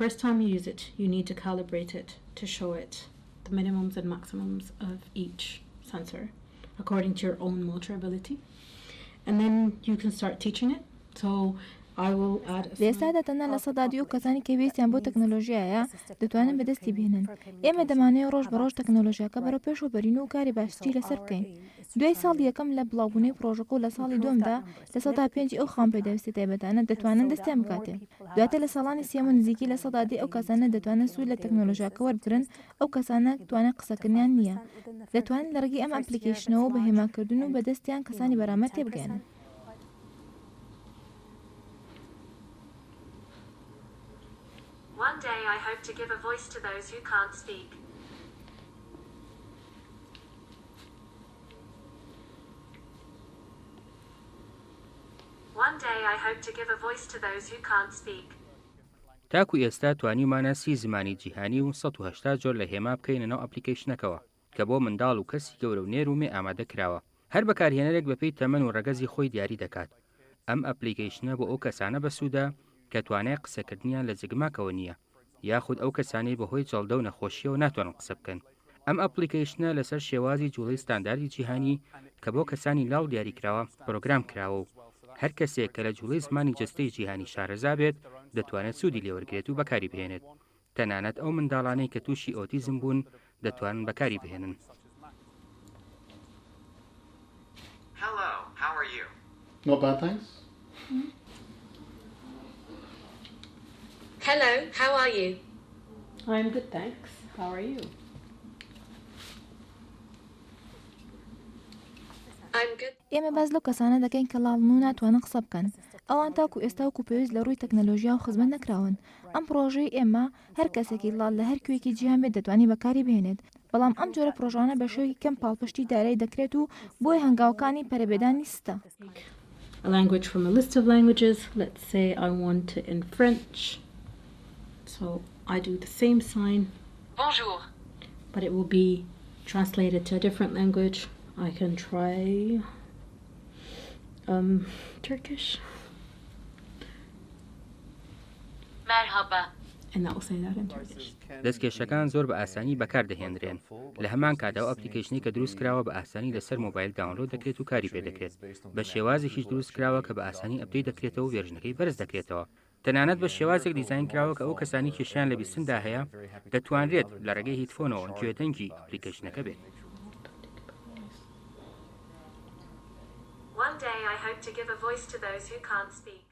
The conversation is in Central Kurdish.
first time you use it, you need to calibrate it to show it the minimums and maximums of each sensor according to your own motor ability. And then you can start teaching it. So I will add لێستا دەتەنە لە سەدادی و کەسانی کە ویستیان بۆ تەکنۆلۆژیایە دەتوانن بەدەستی بێنن. ئێمە دەمانەوێت ڕۆژ بە ڕۆژ تەکنۆلۆژیاکە بەرەو پێشەوە بەرین و کاری باشتری لەسەر بکەین. دوای ساڵی یەکەم لە بڵاوبوونەی پرۆژەکە و لە ساڵی دووەمدا لە 105 ئەو خام پێداویستی تایبەتانە دەتوانن دەستیان بکاتێ. دواتر لە ساڵانی سێم و نزیکی لە سەدادی ئەو کەسانە دەتوانن سوود لە تەکنۆلۆژیاکە وەربگرن ئەو کەسانە توانای قسەکردنیان نییە. دەتوانن لە ڕێگەی ئەم ئەپلیکیشنەوە بە هێماکردن و بەدەستیان کەسانی بەرامەر تێبگەێنن. One day I hope to give a voice to those who can't speak. One day I hope to give a voice to those who can't speak. تاکو ئێستا توانیمانە 30 زمانی جیهانی و 180 جۆر لە هێما بکەینەوە ئەپلیکیشنەکەوە کە بۆ منداڵ و کەسی گەورە و نێر و مێ ئامادە کراوە. هەر بەکارهێنەرێک بەپێی تەمەن و ڕەگەزی خۆی دیاری دەکات. ئەم ئەپلیکیشنە بۆ ئەو کەسانە بەسوودە کە توانای قسەکردنیان لە جگماکەوە نییە یاخود ئەو کەسانەی بەهۆی جەڵدە و نەخۆشیەوە ناتوانن قسە بکەن. ئەم ئەپلیکیشنە لەسەر شێوازی جوڵەی ستانداردی جیهانی کە بۆ کەسانی لاو دیاریکراوە پرۆگرام کراوە و هەر کەسێک کە لە جوڵەی زمانی جستەی جیهانی شارەزا بێت دەتوانێت سوودی لێوەرگێت و بەکاری بهێنێت. تەنانەت ئەو منداڵانەی کە تووشی ئۆتیزم بوون دەتوانن بەکاری بهێنن. Hello, how are you? Not bad, thanks. Hello, how are you? I'm good, thanks. How are you? I'm good. ئێمە باز لەو کەسانە دەکەین کە لاڵن و ناتوانن قسە بکەن. ئەوان تاکو ئێستا وەکو پێویست لە ڕووی تەکنەلۆژیا و خزمەت نەکراون. ئەم پرۆژەی ئێمە هەر کەسێکی لاڵ لە هەر کوێکی جیهان بێت دەتوانی بەکاری بهێنێت. بەڵام ئەم جۆرە پرۆژانە بە شێوەی کەم پاڵپشتی دارایی دەکرێت و بۆی هەنگاوەکانی پەرەبێدانی ستە. A language from a list of languages. Let's say I want it in French. So I do the same sign. Bonjour. But it will be translated to a different language. I can try Turkish. Merhaba. And that will say that in Turkish. دەستکێشەکان زۆر بە ئاسانی بەکاردەهێنرێن. لە هەمان کاتەوە ئەپلیکیشنی کە دروست کراوە بە ئاسانی لەسەر مۆبایل داونلۆد دەکرێت و کاری پێ دەکرێت. بە شێوازێکیش دروست کراوە کە بە ئاسانی ئەپدەیت دەکرێتەوە و وێژنەکەی بەرز دەکرێتەوە. تەنانەت بە شێوازێک دیزاین کراوە کە ئەو کەسانی کێشیان لە بیستندا هەیە دەتوانرێت لە ڕێگەی هیدفۆنەوە گوێدەنگی ئەپلیکیشنەکە بێت. One day I hope to give a voice to those who can't speak.